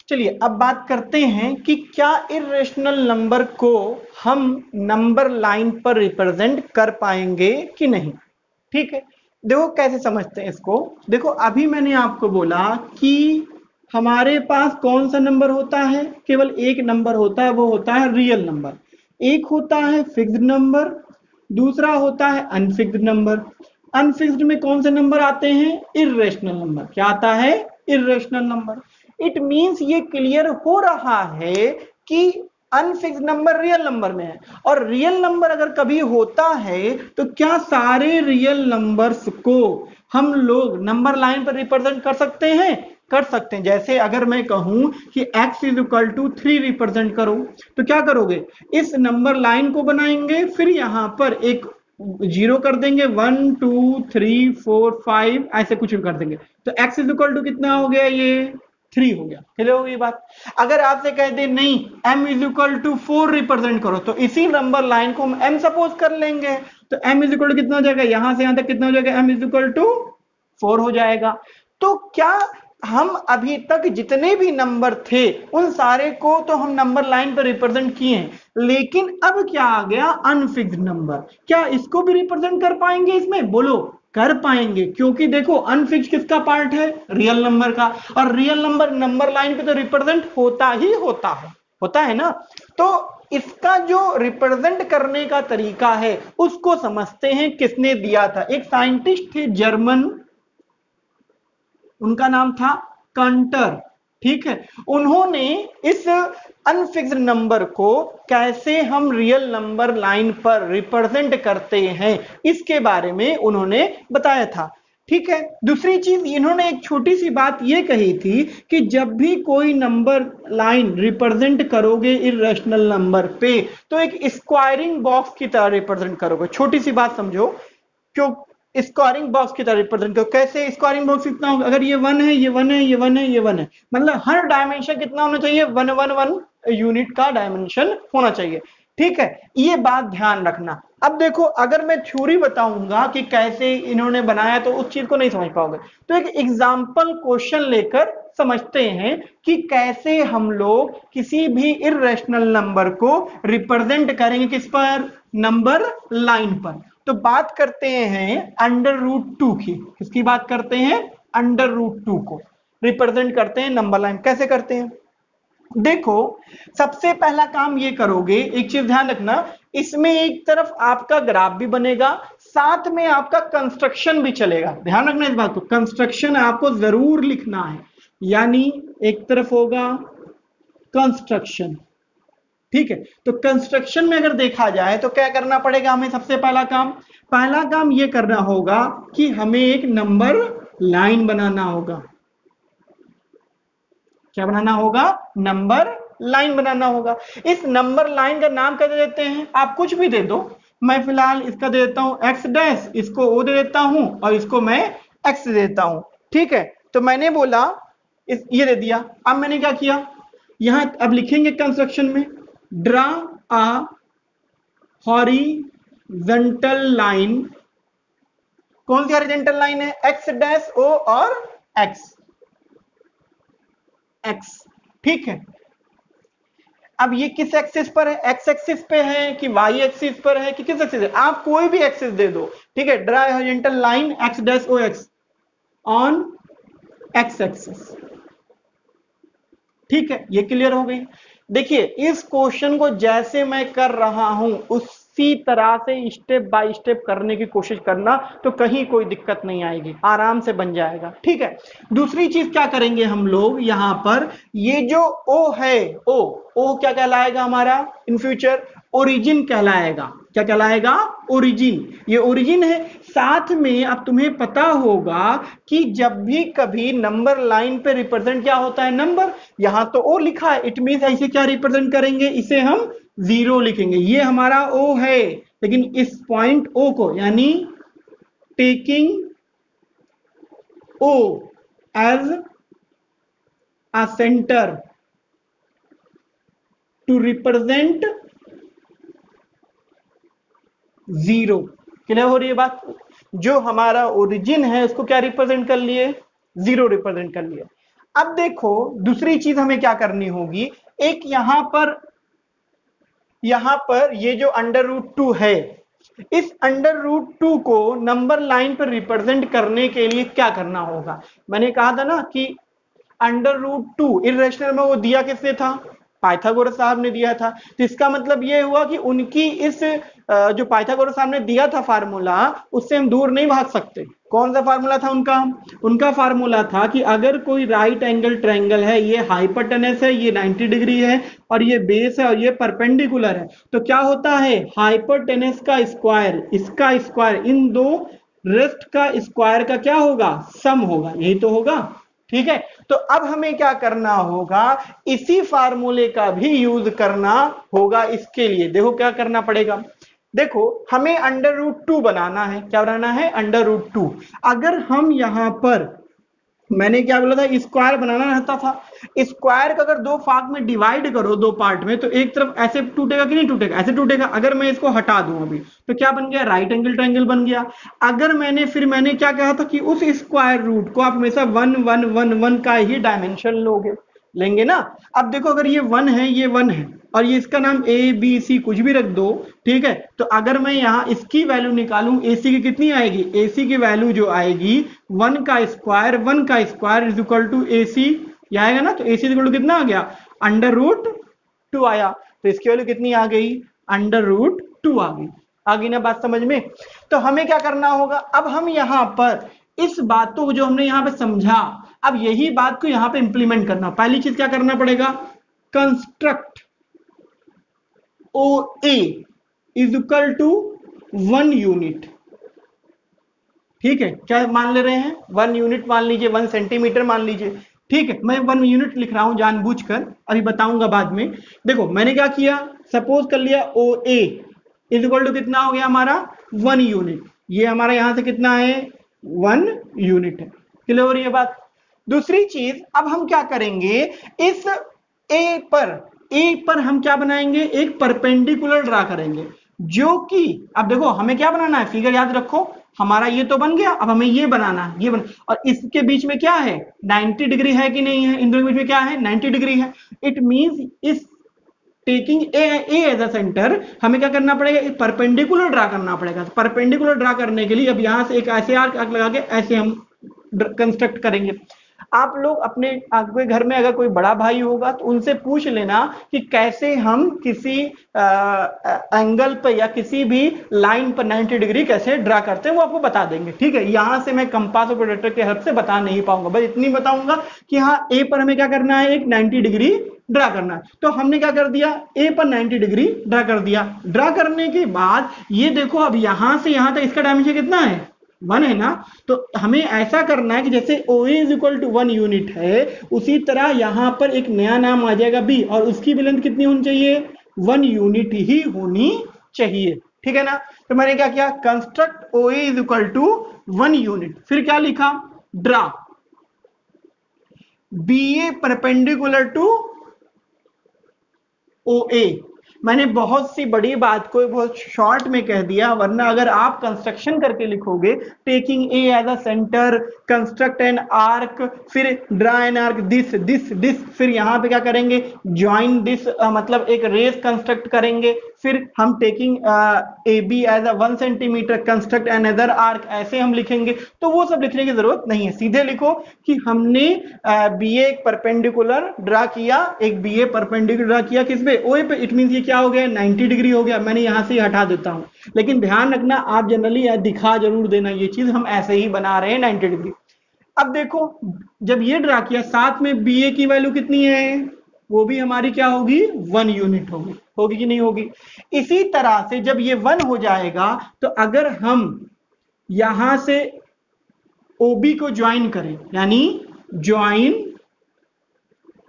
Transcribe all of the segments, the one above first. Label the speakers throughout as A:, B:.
A: चलिए अब बात करते हैं कि क्या इर्रेशनल नंबर को हम नंबर लाइन पर रिप्रेजेंट कर पाएंगे कि नहीं। ठीक है, देखो कैसे समझते हैं इसको। देखो अभी मैंने आपको बोला कि हमारे पास कौन सा नंबर होता है, केवल एक नंबर होता है, वो होता है रियल नंबर। एक होता है फिक्स्ड नंबर, दूसरा होता है अनफिक्स्ड नंबर। अनफिक्स्ड में कौन से नंबर आते हैं, इर्रेशनल नंबर। क्या आता है, इर्रेशनल नंबर। इट मींस ये क्लियर हो रहा है कि अनफिक्स्ड नंबर रियल नंबर में है, और रियल नंबर अगर कभी होता है तो क्या सारे रियल नंबर्स को हम लोग नंबर लाइन पर रिप्रेजेंट कर सकते हैं, कर सकते हैं। जैसे अगर मैं कहूं कि x is equal to 3 represent करो, तो क्या करोगे, इस नंबर लाइन को बनाएंगे, फिर यहां पर एक जीरो कर देंगे, 1 2 3 4 5 ऐसे कुछ कर देंगे, तो x इज इक्वल टू कितना हो गया, ये 3 हो गया। क्लियर होगी बात। अगर आपसे कह दे नहीं m is equal to 4 represent करो, तो इसी नंबर लाइन को हम m सपोज कर लेंगे, तो m इज इक्वल टू कितना हो जाएगा, यहां से यहां तक कितना हो जाएगा, m इज इक्वल टू 4 हो जाएगा। तो क्या हम अभी तक जितने भी नंबर थे उन सारे को तो हम नंबर लाइन पर रिप्रेजेंट किए हैं, लेकिन अब क्या आ गया, अनफिक्स्ड नंबर। क्या इसको भी रिप्रेजेंट कर पाएंगे इसमें, बोलो कर पाएंगे, क्योंकि देखो अनफिक्स्ड किसका पार्ट है, रियल नंबर का, और रियल नंबर नंबर लाइन पे तो रिप्रेजेंट होता ही होता है ना। तो इसका जो रिप्रेजेंट करने का तरीका है उसको समझते हैं, किसने दिया था, एक साइंटिस्ट थे जर्मन, उनका नाम था कंटर। ठीक है, उन्होंने इस अनफिक्स्ड नंबर को कैसे हम रियल नंबर लाइन पर रिप्रेजेंट करते हैं इसके बारे में उन्होंने बताया था। ठीक है, दूसरी चीज इन्होंने एक छोटी सी बात ये कही थी कि जब भी कोई नंबर लाइन रिप्रेजेंट करोगे इर्रेशनल नंबर पे, तो एक स्क्वायरिंग बॉक्स की तरह रिप्रेजेंट करोगे। छोटी सी बात समझो, क्यों स्क्वायरिंग बॉक्स की तरह रिप्रेजेंट करो। कैसे स्क्वायरिंग बॉक्स कितना होगा, अगर ये 1 है, ये 1 है, ये 1 है, ये 1 है, मतलब हर डायमेंशन कितना होना चाहिए, 1 1 1 यूनिट का डायमेंशन होना चाहिए। ठीक है, ये बात ध्यान रखना। अब देखो अगर मैं थ्योरी बताऊंगा कि कैसे इन्होंने बनाया तो उस चीज को नहीं समझ पाओगे, तो एक एग्जाम्पल क्वेश्चन लेकर समझते हैं कि कैसे हम लोग किसी भी इर्रेशनल नंबर को रिप्रेजेंट करेंगे, किस पर, नंबर लाइन पर। तो बात करते हैं अंडर रूट 2 की, किसकी बात करते हैं, अंडर रूट 2 को रिप्रेजेंट करते हैं नंबर लाइन। कैसे करते हैं, देखो सबसे पहला काम ये करोगे, एक चीज ध्यान रखना, इसमें एक तरफ आपका ग्राफ भी बनेगा, साथ में आपका कंस्ट्रक्शन भी चलेगा। ध्यान रखना इस बात को, कंस्ट्रक्शन आपको जरूर लिखना है, यानी एक तरफ होगा कंस्ट्रक्शन। ठीक है, तो कंस्ट्रक्शन में अगर देखा जाए तो क्या करना पड़ेगा हमें, सबसे पहला काम यह करना होगा कि हमें एक नंबर लाइन बनाना होगा। क्या बनाना होगा, नंबर लाइन बनाना होगा। इस नंबर लाइन का नाम क्या दे देते हैं, आप कुछ भी दे दो, मैं फिलहाल इसका दे देता हूं एक्स डैश, इसको ओ दे देता हूं, और इसको मैं एक्स दे देता हूं। ठीक है, तो मैंने बोला ये दे दिया। अब मैंने क्या किया, यहां अब लिखेंगे कंस्ट्रक्शन में, ड्रा आ हॉरिजॉन्टल लाइन। कौन सी हॉरिजॉन्टल लाइन है, एक्स डैश ओ और एक्स एक्स। ठीक है, अब ये किस एक्सिस पर है, एक्स एक्सिस पे है कि वाई एक्सिस पर है कि किस एक्सिस है, आप कोई भी एक्सिस दे दो। ठीक है, draw horizontal line X dash O X on X axis. ठीक है, ये क्लियर हो गई। देखिए इस क्वेश्चन को जैसे मैं कर रहा हूं उसी तरह से स्टेप बाय स्टेप करने की कोशिश करना, तो कहीं कोई दिक्कत नहीं आएगी, आराम से बन जाएगा। ठीक है, दूसरी चीज क्या करेंगे हम लोग, यहां पर ये जो ओ है, ओ क्या कहलाएगा हमारा इन फ्यूचर, ओरिजिन कहलाएगा। क्या कहलाएगा, ओरिजिन, ये ओरिजिन है। साथ में अब तुम्हें पता होगा कि जब भी कभी नंबर लाइन पे रिप्रेजेंट क्या होता है, नंबर, यहां तो ओ लिखा है, इट मीन ऐसे क्या रिप्रेजेंट करेंगे, इसे हम जीरो लिखेंगे। ये हमारा ओ है, लेकिन इस पॉइंट ओ को, यानी taking O as a centre to represent zero. Clear हो रही है बात, जो हमारा ओरिजिन है उसको क्या रिप्रेजेंट कर लिए, जीरो रिप्रेजेंट कर लिए। अब देखो दूसरी चीज हमें क्या करनी होगी, एक यहां पर ये जो √2 है, इस √2 को नंबर लाइन पर रिप्रेजेंट करने के लिए क्या करना होगा। मैंने कहा था ना कि √2 इर्रेशनल में वो दिया किसने था, पाइथागोरस साहब ने दिया था। तो इसका मतलब ये हुआ कि उनकी इस जो पाइथागोरस साहब ने दिया था फार्मूला, उससे हम दूर नहीं भाग सकते। कौन सा फार्मूला था उनका फार्मूला था कि अगर कोई राइट एंगल ट्रायंगल है, ये हाइपोटेनस है, ये 90 डिग्री है, और ये बेस है, और ये परपेंडिकुलर है, तो क्या होता है, हाइपोटेनस का स्क्वायर इसका स्क्वायर इन दो रेस्ट का स्क्वायर का क्या होगा, सम होगा। यही तो होगा। ठीक है, तो अब हमें क्या करना होगा, इसी फार्मूले का भी यूज करना होगा। इसके लिए देखो क्या करना पड़ेगा, देखो हमें √2 बनाना है। क्या बनाना है, √2। अगर हम यहां पर, मैंने क्या बोला था, स्क्वायर बनाना रहता था। स्क्वायर का अगर दो भाग में डिवाइड करो, दो पार्ट में, तो एक तरफ ऐसे टूटेगा कि नहीं टूटेगा, ऐसे टूटेगा। अगर मैं इसको हटा दूं अभी, तो क्या बन गया, राइट एंगल ट्रायंगल बन गया। अगर मैंने क्या कहा था कि उस स्क्वायर रूट को आप हमेशा 1 1 1 1 का ही डायमेंशन लेंगे ना। अब देखो अगर ये 1 है, ये 1 है, और ये इसका नाम ABC कुछ भी रख दो, ठीक है। तो अगर मैं यहां इसकी वैल्यू निकालूं, AC की कितनी आएगी, AC की वैल्यू जो आएगी 1 का square is equal to AC, ये आएगा ना। तो AC इक्वल टू कितना आ गया, √2 आया। तो इसकी वैल्यू कितनी आ गई, √2 आ गई ना बात समझ में। तो हमें क्या करना होगा, अब हम यहां पर इस बात को जो हमने यहां पे समझा, अब यही बात को यहां पे इंप्लीमेंट करना। पहली चीज क्या करना पड़ेगा, construct OA is equal to 1 unit. ठीक है, क्या मान ले रहे हैं, 1 यूनिट मान लीजिए, 1 सेंटीमीटर मान लीजिए। ठीक है, मैं 1 यूनिट लिख रहा हूं जानबूझकर, अभी बताऊंगा बाद में। देखो मैंने क्या किया, सपोज कर लिया OA इज इक्वल टू कितना हो गया हमारा, 1 यूनिट। ये हमारा यहां से कितना है, 1 यूनिट है। क्लियर हो रही है बात। दूसरी चीज, अब हम क्या करेंगे, इस ए पर हम क्या बनाएंगे, एक परपेंडिकुलर ड्रा करेंगे, जो कि अब देखो हमें क्या बनाना है, फिगर याद रखो, हमारा ये तो बन गया, अब हमें ये बनाना है, और इसके बीच में क्या है, 90 डिग्री है कि नहीं है, इन दोनों के बीच में क्या है, 90 डिग्री है। It means is taking A as a centre हमें क्या करना पड़ेगा, एक परपेंडिकुलर ड्रा करना पड़ेगा। परपेंडिकुलर ड्रा करने के लिए अब यहां से एक ऐसे आर्क लगा के ऐसे हम कंस्ट्रक्ट करेंगे। आप लोग अपने आपके घर में अगर कोई बड़ा भाई होगा तो उनसे पूछ लेना कि कैसे हम किसी एंगल पर या किसी भी लाइन पर 90 डिग्री कैसे ड्रा करते हैं, वो आपको बता देंगे। ठीक है, यहां से मैं कंपास और प्रोजेक्टर के हेल्प से बता नहीं पाऊंगा, बस इतनी बताऊंगा कि हाँ ए पर हमें क्या करना है, एक 90 डिग्री ड्रा करना है। तो हमने क्या कर दिया, ए पर 90 डिग्री ड्रा कर दिया। ड्रा करने के बाद ये देखो, अब यहां से यहां तक इसका डायमेंशन कितना है, 1 है ना। तो हमें ऐसा करना है कि जैसे OA is equal to 1 unit है, उसी तरह यहां पर एक नया नाम आ जाएगा B, और उसकी भी लेंथ कितनी होनी चाहिए, 1 यूनिट ही होनी चाहिए। ठीक है ना। तो मैंने क्या किया, construct OA is equal to 1 unit, फिर क्या लिखा, draw BA perpendicular to OA। मैंने बहुत सी बड़ी बात को बहुत शॉर्ट में कह दिया, वरना अगर आप कंस्ट्रक्शन करके लिखोगे, taking A as a centre, construct an arc, फिर draw an arc this this this, फिर यहां पे क्या करेंगे, ज्वाइन दिस, मतलब एक रेस कंस्ट्रक्ट करेंगे, फिर हम taking A B as a 1 centimetre, construct another arc, ऐसे हम लिखेंगे। तो वो सब लिखने की जरूरत नहीं है, सीधे लिखो कि हमने BA एक परपेंडिकुलर ड्रा किया, एक BA परपेंडिकुलर ड्रा किया किस पे, OA पे। इट मींस ये क्या हो गया, 90 डिग्री हो गया। मैंने यहां से हटा देता हूं, लेकिन ध्यान रखना आप जनरली दिखा जरूर देना, ये चीज हम ऐसे ही बना रहे हैं 90 डिग्री। अब देखो जब ये ड्रा किया, साथ में BA की वैल्यू कितनी है, वो भी हमारी क्या होगी, 1 यूनिट होगी कि नहीं होगी। इसी तरह से जब ये 1 हो जाएगा, तो अगर हम यहां से OB को ज्वाइन करें, यानी ज्वाइन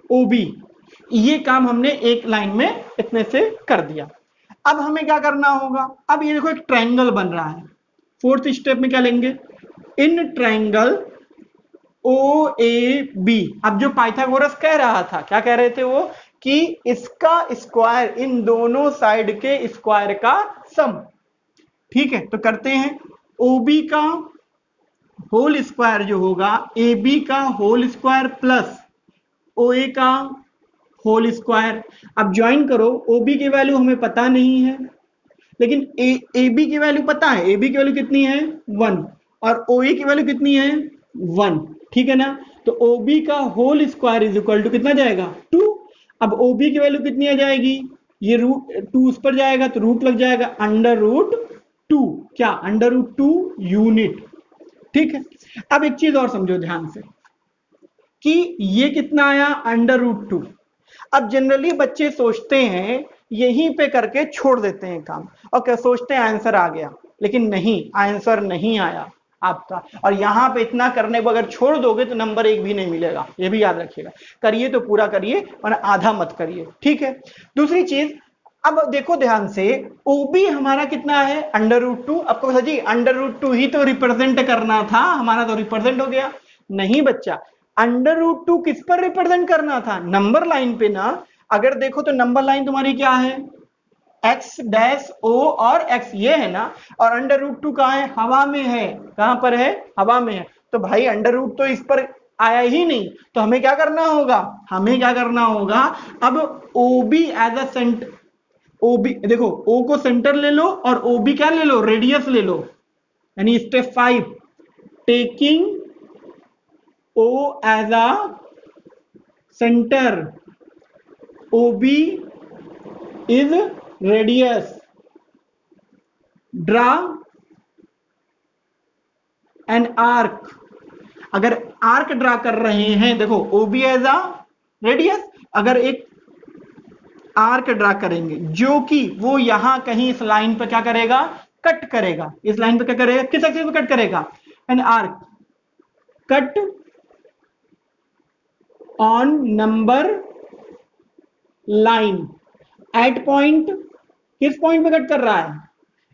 A: OB, ये काम हमने एक लाइन में इतने से कर दिया। अब हमें क्या करना होगा, अब ये देखो एक ट्रायंगल बन रहा है। फोर्थ स्टेप में क्या लेंगे, इन ट्रायंगल OAB। अब जो पाइथागोरस कह रहा था, क्या कह रहे थे वो, कि इसका स्क्वायर इन दोनों साइड के स्क्वायर का सम। ठीक है, तो करते हैं, OB का होल स्क्वायर जो होगा, AB का होल स्क्वायर प्लस ओ ए का होल स्क्वायर। अब ज्वाइन करो, ओ बी की वैल्यू हमें पता नहीं है, लेकिन ए बी की वैल्यू पता है। ए बी की वैल्यू कितनी है 1, और ओ ए की वैल्यू कितनी है 1, ठीक है ना। तो ओ बी का whole square is equal to कितना जाएगा 2। अब ओ बी की वैल्यू कितनी आ जाएगी, ये रूट 2 उस पर जाएगा तो रूट लग जाएगा अंडर रूट 2, क्या अंडर रूट 2 यूनिट, ठीक है। अब एक चीज और समझो ध्यान से कि ये कितना आया अंडर रूट 2। अब जनरली बच्चे सोचते हैं यहीं पे करके छोड़ देते हैं काम, और क्या सोचते हैं आंसर आ गया, लेकिन नहीं, आंसर नहीं आया आपका। और यहां पे इतना करने को अगर छोड़ दोगे तो नंबर 1 भी नहीं मिलेगा, ये भी याद रखिएगा। करिए तो पूरा करिए, वरना आधा मत करिए, ठीक है। दूसरी चीज, अब देखो ध्यान से, ओबी हमारा कितना है अंडर रूट 2। आपको पता जी अंडर रूट 2 ही तो रिप्रेजेंट करना था हमारा, तो रिप्रेजेंट हो गया। नहीं बच्चा, अंडर रूट 2 किस पर रिप्रेजेंट करना था, नंबर लाइन पे ना। अगर देखो तो नंबर लाइन तुम्हारी क्या है, एक्स डैश ओ और एक्स, ये है ना। और अंडर रूट 2 कहां है, हवा में है। कहां पर है, हवा में है। तो भाई अंडर रूट तो इस पर आया ही नहीं, तो हमें क्या करना होगा, हमें क्या करना होगा, अब O B as a centre, O B देखो, ओ को सेंटर ले लो और ओ बी क्या ले लो, रेडियस ले लो। यानी step 5, taking O as a centre, O B is radius, draw an arc. अगर आर्क ड्रा कर रहे हैं, देखो O B as a radius, अगर एक आर्क ड्रा करेंगे जो कि वो यहां कहीं इस लाइन पर क्या करेगा, कट करेगा। इस लाइन पर क्या करेगा, किस एक्सिस पे कट करेगा, an arc cut on number line at point, किस पॉइंट पे कट कर रहा है,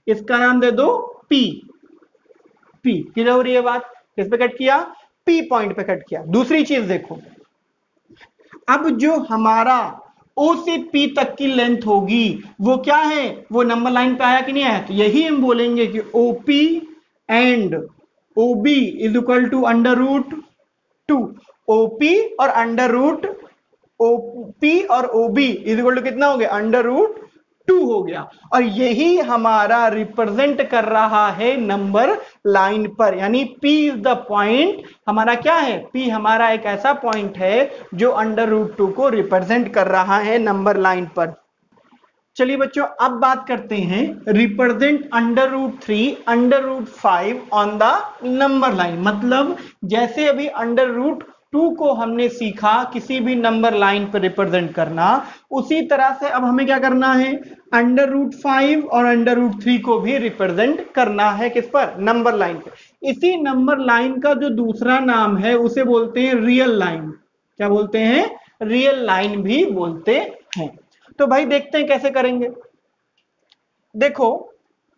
A: इसका नाम दे दो पी। पी क्लियर हो रही है बात, किस पे कट किया, पी पॉइंट पे कट किया। दूसरी चीज देखो, अब जो हमारा ओ से पी तक की लेंथ होगी वो क्या है, वो नंबर लाइन पे आया कि नहीं आया, तो यही हम बोलेंगे कि OP and O B is equal to under root 2। OP और अंडर रूट, ओपी और ओबी इज इक्वल टू कितना हो गया, अंडर रूट 2 हो गया। और यही हमारा रिप्रेजेंट कर रहा है नंबर लाइन पर, यानी P इज द पॉइंट। हमारा क्या है, P हमारा एक ऐसा पॉइंट है जो अंडर रूट 2 को रिप्रेजेंट कर रहा है नंबर लाइन पर। चलिए बच्चों, अब बात करते हैं represent under root 3 under root 5 on the number line. मतलब जैसे अभी अंडर रूट 2 को हमने सीखा किसी भी नंबर लाइन पर रिप्रेजेंट करना, उसी तरह से अब हमें क्या करना है, अंडर रूट 5 और अंडर रूट 3 को भी रिप्रेजेंट करना है, किस पर, नंबर लाइन पर। इसी नंबर लाइन का जो दूसरा नाम है उसे बोलते हैं रियल लाइन। क्या बोलते हैं, रियल लाइन भी बोलते हैं। तो भाई देखते हैं कैसे करेंगे। देखो,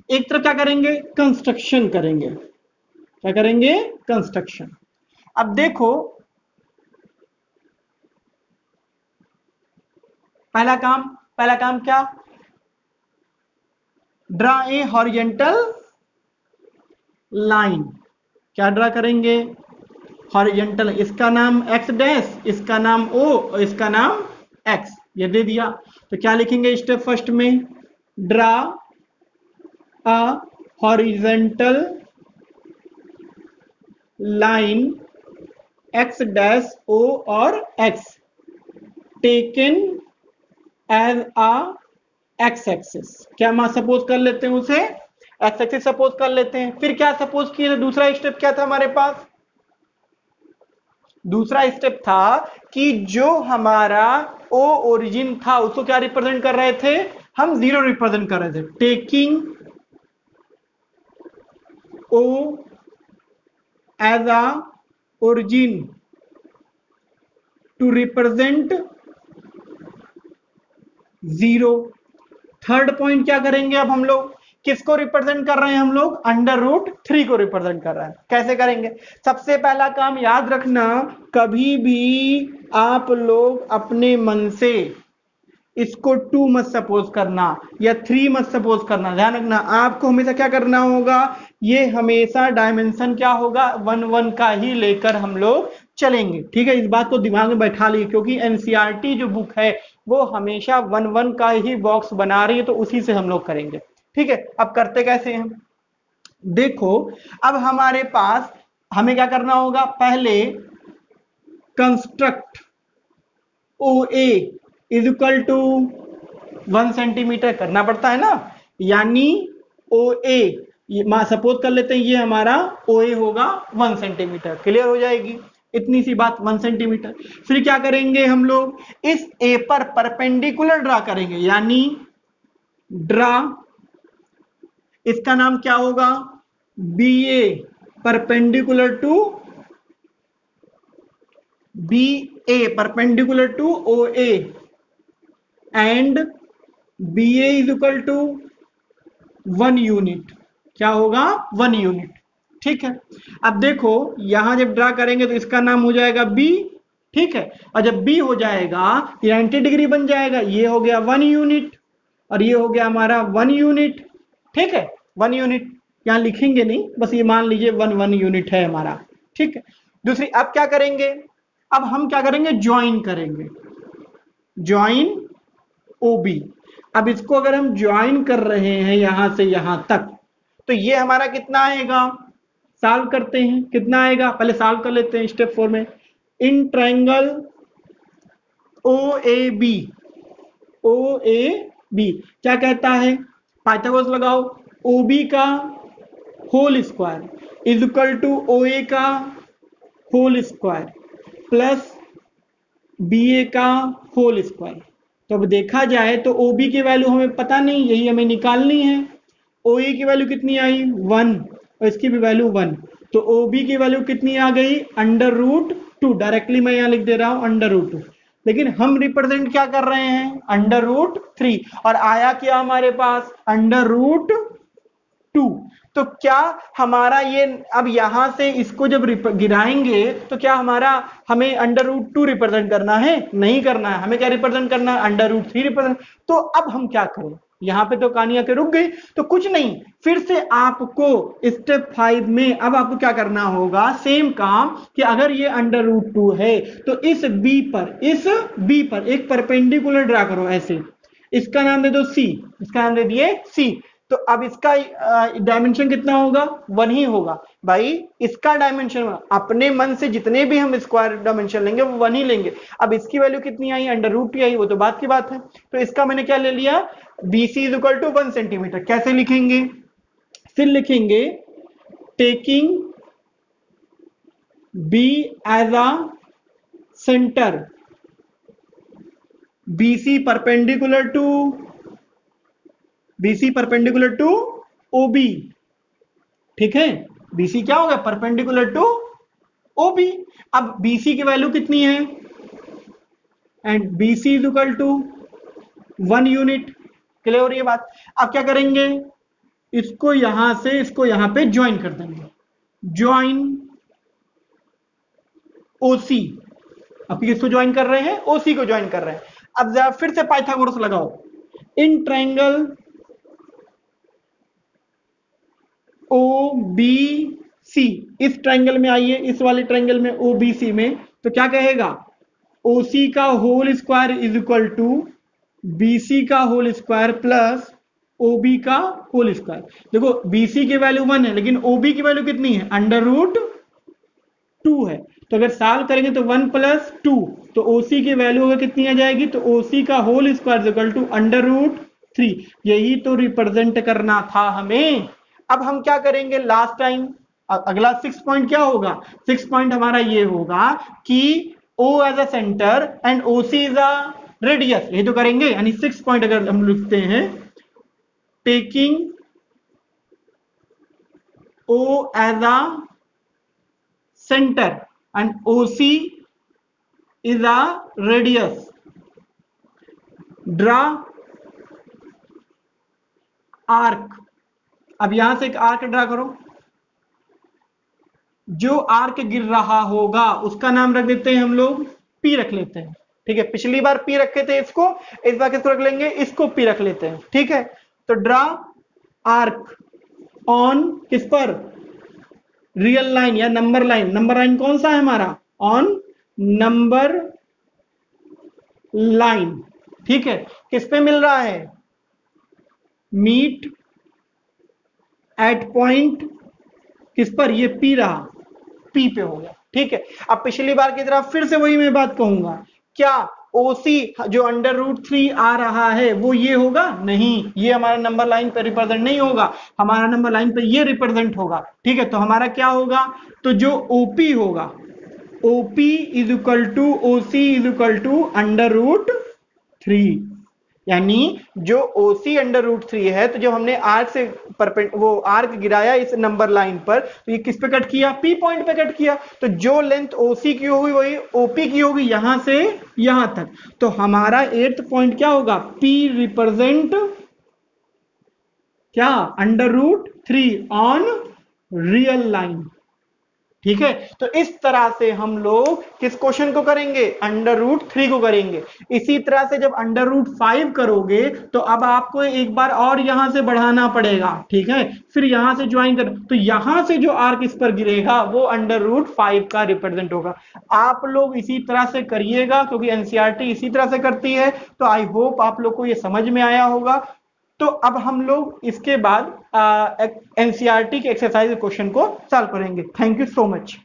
A: एक तरफ क्या करेंगे, कंस्ट्रक्शन करेंगे। क्या करेंगे, कंस्ट्रक्शन। अब देखो, पहला काम क्या, ड्रा ए हॉरिजेंटल लाइन। क्या ड्रा करेंगे, हॉरिजेंटल, इसका नाम एक्स डैश, इसका नाम ओ और इसका नाम एक्स, ये दे दिया। तो क्या लिखेंगे स्टेप फर्स्ट में, draw a horizontal line X dash O और X taken as a X axis. क्या मैं सपोज कर लेते हैं उसे, एक्स एक्सिस सपोज कर लेते हैं। फिर क्या सपोज किए, दूसरा स्टेप क्या था हमारे पास, दूसरा स्टेप था कि जो हमारा ओ ओरिजिन था उसको क्या रिप्रेजेंट कर रहे थे, हम 0 रिप्रेजेंट कर रहे थे। Taking O as a origin to represent 0। Third point क्या करेंगे, अब हम लोग किसको रिप्रेजेंट कर रहे हैं, हम लोग अंडर रूट 3 को रिप्रेजेंट कर रहे हैं। कैसे करेंगे, सबसे पहला काम याद रखना, कभी भी आप लोग अपने मन से इसको 2 मत सपोज करना या 3 मत सपोज करना। ध्यान रखना, आपको हमेशा क्या करना होगा, ये हमेशा डायमेंशन क्या होगा, 1 1 का ही लेकर हम लोग चलेंगे। ठीक है, इस बात को दिमाग में बैठा लिए, क्योंकि एनसीईआरटी जो बुक है वो हमेशा 1-1 का ही बॉक्स बना रही है, तो उसी से हम लोग करेंगे। ठीक है, अब करते कैसे हैं, देखो अब हमारे पास हमें क्या करना होगा, पहले construct OA is equal to 1 centimetre करना पड़ता है ना, यानी OA सपोज कर लेते हैं ये हमारा OA होगा 1 सेंटीमीटर, क्लियर हो जाएगी इतनी सी बात, 1 सेंटीमीटर। फिर क्या करेंगे हम लोग, इस A पर परपेंडिकुलर ड्रा करेंगे, यानी ड्रा, इसका नाम क्या होगा, BA perpendicular to BA perpendicular to OA and BA is equal to 1 unit, क्या होगा 1 यूनिट। ठीक है, अब देखो यहां जब ड्रा करेंगे तो इसका नाम हो जाएगा B। ठीक है, और जब B हो जाएगा 90 डिग्री बन जाएगा, ये हो गया 1 यूनिट और ये हो गया हमारा 1 यूनिट। ठीक है, 1 यूनिट यहां लिखेंगे नहीं, बस ये मान लीजिए 1 यूनिट है हमारा। ठीक है, दूसरी अब क्या करेंगे, अब हम क्या करेंगे, ज्वाइन करेंगे, ज्वाइन OB। अब इसको अगर हम ज्वाइन कर रहे हैं यहां से यहां तक, तो ये हमारा कितना आएगा, सॉल्व करते हैं, कितना आएगा, पहले सॉल्व कर लेते हैं स्टेप 4 में। इन ट्रायंगल OAB, OAB क्या कहता है, पाइथागोरस लगाओ, OB का whole square is equal to OA का होल स्क्वायर प्लस BA का होल स्क्वायर। तो अब देखा जाए तो OB की वैल्यू हमें पता नहीं, यही हमें निकालनी है। OA की वैल्यू कितनी आई 1 और इसकी भी वैल्यू 1, तो OB की वैल्यू कितनी आ गई √2। डायरेक्टली मैं यहां लिख दे रहा हूं √2, लेकिन हम रिप्रेजेंट क्या कर रहे हैं √3, और आया क्या हमारे पास √2। तो क्या हमारा ये, अब यहां से इसको जब गिराएंगे तो क्या हमारा हमें √2 रिप्रेजेंट करना है, नहीं करना है, हमें क्या रिप्रेजेंट करना है √3 रिप्रेजेंट। तो अब हम क्या करें, यहां पे तो कहानी आके रुक गई, तो कुछ नहीं, फिर से आपको स्टेप 5 में अब आपको क्या करना होगा, सेम काम कि अगर ये √2 है तो इस B पर एक परपेंडिकुलर ड्रा करो ऐसे, इसका नाम दे दो C, इसका नाम दे दिए C। तो अब इसका डायमेंशन कितना होगा 1 ही होगा भाई, इसका डायमेंशन अपने मन से जितने भी हम स्क्वायर डायमेंशन लेंगे वो 1 ही लेंगे। अब इसकी वैल्यू कितनी आई √2 आई, वो तो बात की बात है। तो इसका मैंने क्या ले लिया, BC is equal to 1 centimetre. कैसे लिखेंगे, फिर लिखेंगे taking B as a centre, BC perpendicular to OB। ठीक है, BC क्या होगा परपेंडिकुलर टू OB। अब BC की वैल्यू कितनी है, and BC is equal to 1 unit. Clear हो रही है बात। अब क्या करेंगे, इसको यहां से इसको यहां पे ज्वाइन कर देंगे, ज्वाइन OC। अब किसको ज्वाइन कर रहे हैं, OC को ज्वाइन कर रहे हैं। अब जरा फिर से पाइथागोरस लगाओ, इन ट्रायंगल OBC, इस ट्रायंगल में आइए, इस वाले ट्रायंगल में OBC में, तो क्या कहेगा, OC का whole square is equal to BC का होल स्क्वायर प्लस OB का होल स्क्वायर। देखो BC की वैल्यू 1 है, लेकिन OB की वैल्यू कितनी है √2 है, तो अगर सॉल्व करेंगे तो 1 + 2, तो OC की वैल्यू कितनी आ जाएगी, तो OC का whole square is equal to √3। यही तो रिप्रेजेंट करना था हमें। अब हम क्या करेंगे लास्ट टाइम, अगला 6 पॉइंट क्या होगा, 6 पॉइंट हमारा ये होगा कि O as a centre and OC is a radius, ये तो करेंगे। यानी 6 पॉइंट अगर हम लिखते हैं, taking O as a centre and OC is a radius, draw arc. अब यहां से एक आर्क ड्रा करो, जो आर्क गिर रहा होगा उसका नाम रख देते हैं हम लोग P रख लेते हैं। ठीक है, पिछली बार P रखे थे इसको, इस बार किसको रख लेंगे, इसको P रख लेते हैं। ठीक है, तो ड्रा आर्क ऑन किस पर, रियल लाइन या नंबर लाइन। नंबर लाइन कौन सा है हमारा, ऑन नंबर लाइन। ठीक है, किस पे मिल रहा है? मीट एट पॉइंट किस पर? ये पी रहा, पी पे हो गया। ठीक है, अब पिछली बार की तरह फिर से वही मैं बात कहूंगा, क्या ओसी जो अंडर रूट 3 आ रहा है वो ये होगा? नहीं, ये हमारा नंबर लाइन पे रिप्रेजेंट नहीं होगा, हमारा नंबर लाइन पे ये रिप्रेजेंट होगा। ठीक है, तो हमारा क्या होगा? तो जो ओपी होगा, OP is equal to OC is equal to under root 3, यानी जो ओसी अंडर रूट 3 है, तो जब हमने आर्क से वो आर्क गिराया इस नंबर लाइन पर, तो ये किस पे कट किया? पी पॉइंट पे कट किया। तो जो लेंथ ओसी की होगी वही ओपी की होगी, यहां से यहां तक। तो हमारा 8th पॉइंट क्या होगा? पी रिप्रेजेंट क्या? Under root 3 on real line. ठीक है, तो इस तरह से हम लोग किस क्वेश्चन को करेंगे? अंडर रूट 3 को करेंगे। इसी तरह से जब अंडर रूट 5 करोगे तो अब आपको एक बार और यहां से बढ़ाना पड़ेगा। ठीक है, फिर यहां से ज्वाइन कर, तो यहां से जो आर्क इस पर गिरेगा वो अंडर रूट 5 का रिप्रेजेंट होगा। आप लोग इसी तरह से करिएगा, क्योंकि एनसीईआरटी इसी तरह से करती है। तो आई होप आप लोग को ये समझ में आया होगा। तो अब हम लोग इसके बाद एनसीईआरटी के एक्सरसाइज क्वेश्चन को सॉल्व करेंगे। Thank you so much.